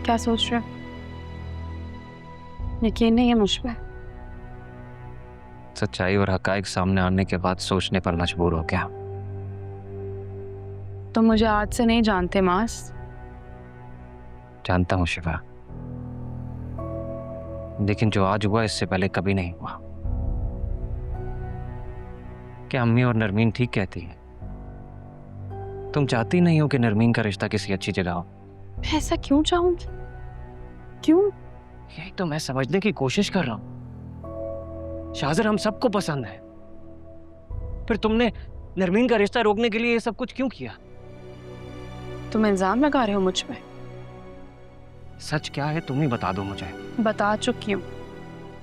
क्या सोच रहे हो? यकीन नहीं है मुझ पे? सच्चाई और हकाइक सामने आने के बाद सोचने पर मजबूर हो गया। तुम मुझे आज से नहीं जानते मास। जानता हूँ शिवा, लेकिन जो आज हुआ इससे पहले कभी नहीं हुआ। क्या अम्मी और नरमीन ठीक कहती है? तुम चाहती नहीं हो कि नरमीन का रिश्ता किसी अच्छी जगह हो? ऐसा क्यों चाहूंगी? क्यों? यही तो मैं समझने की कोशिश कर रहा हूं। शाहजर हम सबको पसंद है, फिर तुमने नरमीन का रिश्ता रोकने के लिए ये सब कुछ क्यों किया? तुम इल्जाम लगा रहे हो मुझ पे? सच क्या है तुम ही बता दो मुझे। बता चुकी हूँ।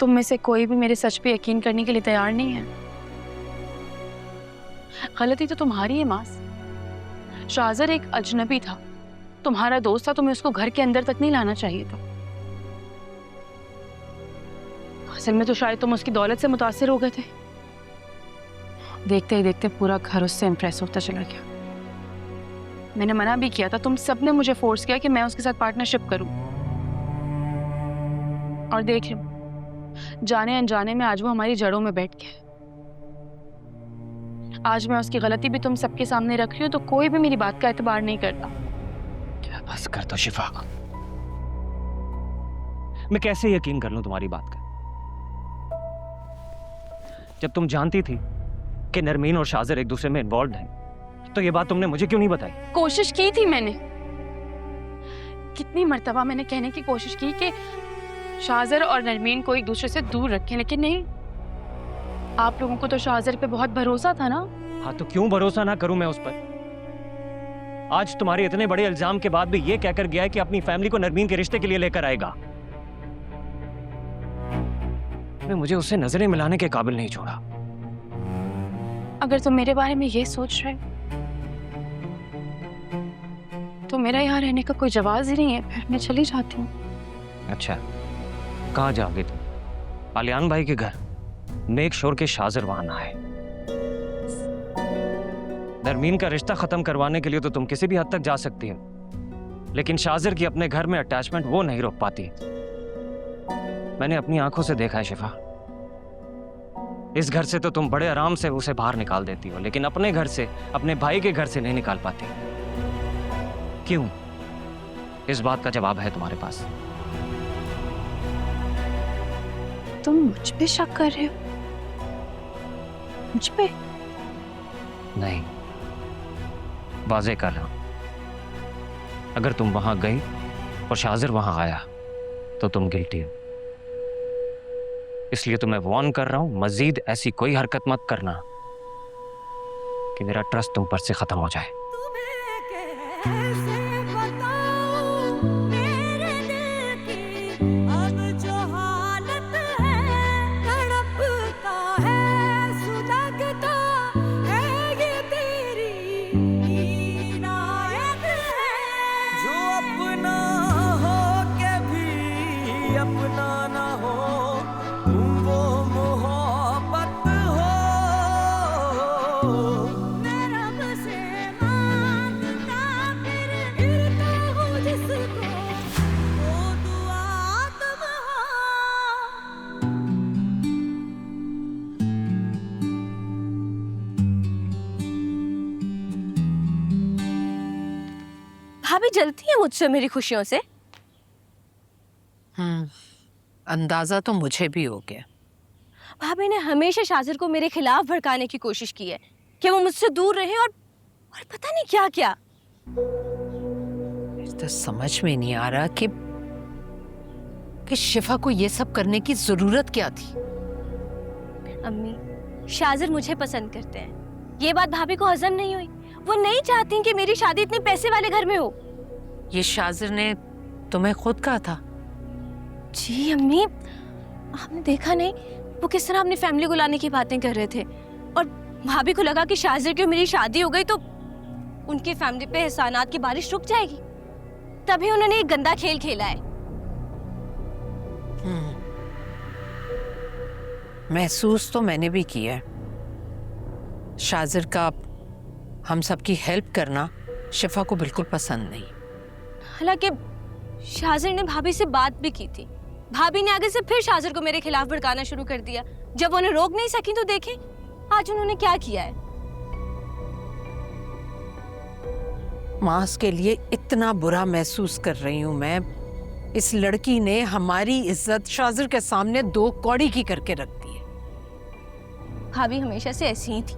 तुम में से कोई भी मेरे सच पे यकीन करने के लिए तैयार नहीं है। गलती तो तुम्हारी है मास। शाहजर एक अजनबी था, तुम्हारा दोस्त था, तुम्हें उसको घर के अंदर तक नहीं लाना चाहिए था। असल में तो शायद तुम उसकी दौलत से मुतासिर हो गए थे। देखते ही देखते पूरा घर उससे इंप्रेस होता चला गया। मैंने मना भी किया था, तुम सबने मुझे फोर्स किया कि मैं उसके साथ पार्टनरशिप करूं। और देख लो, जाने अनजाने में आज वो हमारी जड़ों में बैठ गया। आज मैं उसकी गलती भी तुम सबके सामने रख रही हूँ तो कोई भी मेरी बात का एतबार नहीं करता। क्या बस कर दो शिफा, मैं कैसे यकीन कर लूं तुम्हारी बात का? जब तुम जानती थी कि नरमीन और शाहजर एक दूसरे में इन्वॉल्व हैं, तो ये बात तुमने मुझे क्यों नहीं बताई? कोशिश की थी मैंने, कितनी मर्तबा मैंने कहने की कोशिश की कि शाहजर और नरमीन को एक दूसरे से दूर रखें, लेकिन नहीं। आप लोगों को तो शाहजर पे बहुत भरोसा था ना। हाँ, तो क्यों भरोसा ना करूं मैं उस पर? आज तुम्हारे इतने बड़े इल्जाम के बाद भी ये कहकर गया है कि अपनी फैमिली को नरमीन के रिश्ते के लिए लेकर आएगा। मैं मुझे उससे नजरें मिलाने के काबिल नहीं छोड़ा। अगर तुम मेरे बारे में ये सोच रहे हो तो मेरा यहाँ रहने का कोई जवाब ही नहीं है, फिर मैं चली जाती हूँ। अच्छा, कहाँ जाओगे तुम? आलियान भाई के घर? मेक श्योर के शाहजर वहां ना आए। नरमीन का रिश्ता खत्म करवाने के लिए तो तुम किसी भी हद तक जा सकती हो, लेकिन शाहजर की अपने घर में अटैचमेंट वो नहीं रोक पाती। मैंने अपनी आंखों से देखा है शिफा। इस घर से तो तुम बड़े आराम से उसे बाहर निकाल देती हो, लेकिन अपने घर से, अपने भाई के घर से नहीं निकाल पाती। क्यों? इस बात का जवाब है तुम्हारे पास। तुम मुझ पे शक कर रहे हो? मुझ पे? नहीं, वाज़ेह कर रहा हूं। अगर तुम वहां गई और शाहजर वहां आया तो तुम गिल्टी हो। इसलिए तो मैं वार्न कर रहा हूं, मजीद ऐसी कोई हरकत मत करना कि मेरा ट्रस्ट तुम पर से खत्म हो जाए। भाभी जलती है मुझसे मेरी खुशियों से। अंदाजा तो मुझे भी हो गया। भाभी ने हमेशा शाहजर को मेरे खिलाफ भड़काने की कोशिश की है कि वो मुझसे दूर रहे और पता नहीं क्या क्या। तो समझ में नहीं आ रहा कि शिफा को ये सब करने की जरूरत क्या थी। अम्मी, शाहजर मुझे पसंद करते हैं, ये बात भाभी को हजम नहीं हुई। वो नहीं चाहती कि मेरी शादी इतने पैसे वाले घर में हो। ये शाहजर ने तुम्हें खुद कहा था? जी अम्मी, आपने देखा नहीं वो किस तरह अपनी फैमिली को लाने की बातें कर रहे थे, और भाभी को लगा कि शाहजर की मेरी शादी हो गई तो उनकी फैमिली पे एहसानात की बारिश रुक जाएगी। तभी उन्होंने एक गंदा खेल खेला है। महसूस तो मैंने भी किया है। शाहजर का हम सबकी हेल्प करना शिफा को बिल्कुल पसंद नहीं। हालांकि शाजिर ने भाभी से बात भी की थी। भाभी ने आगे से फिर शाजिर को मेरे खिलाफ भड़काना शुरू कर दिया। जब उन्हें रोक नहीं सकी तो देखें आज उन्होंने क्या किया है। मास के लिए इतना बुरा महसूस कर रही हूं मैं। इस लड़की ने हमारी इज्जत शाजिर के सामने दो कौड़ी की करके रख दी है। भाभी हमेशा से ऐसी ही थी।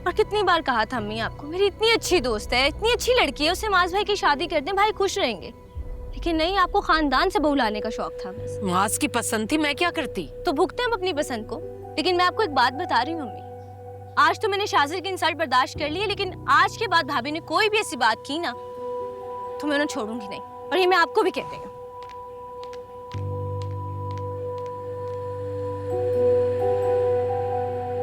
और कितनी बार कहा था अम्मी आपको, मेरी इतनी अच्छी दोस्त है, इतनी अच्छी लड़की है, उससे मास भाई की शादी कर दें, भाई खुश रहेंगे। लेकिन नहीं, आपको खानदान से बहू लाने का शौक था बस। मास की पसंद थी, मैं क्या करती। तो भुगते हम अपनी पसंद को। लेकिन मैं आपको एक बात बता रही हूँ अम्मी, आज तो मैंने शाजिर की इंसल्ट बर्दाश्त कर ली है, लेकिन आज के बाद भाभी ने कोई भी ऐसी बात की ना तो मैं उन्हें छोड़ूंगी नहीं। और ये मैं आपको भी कहती हूँ।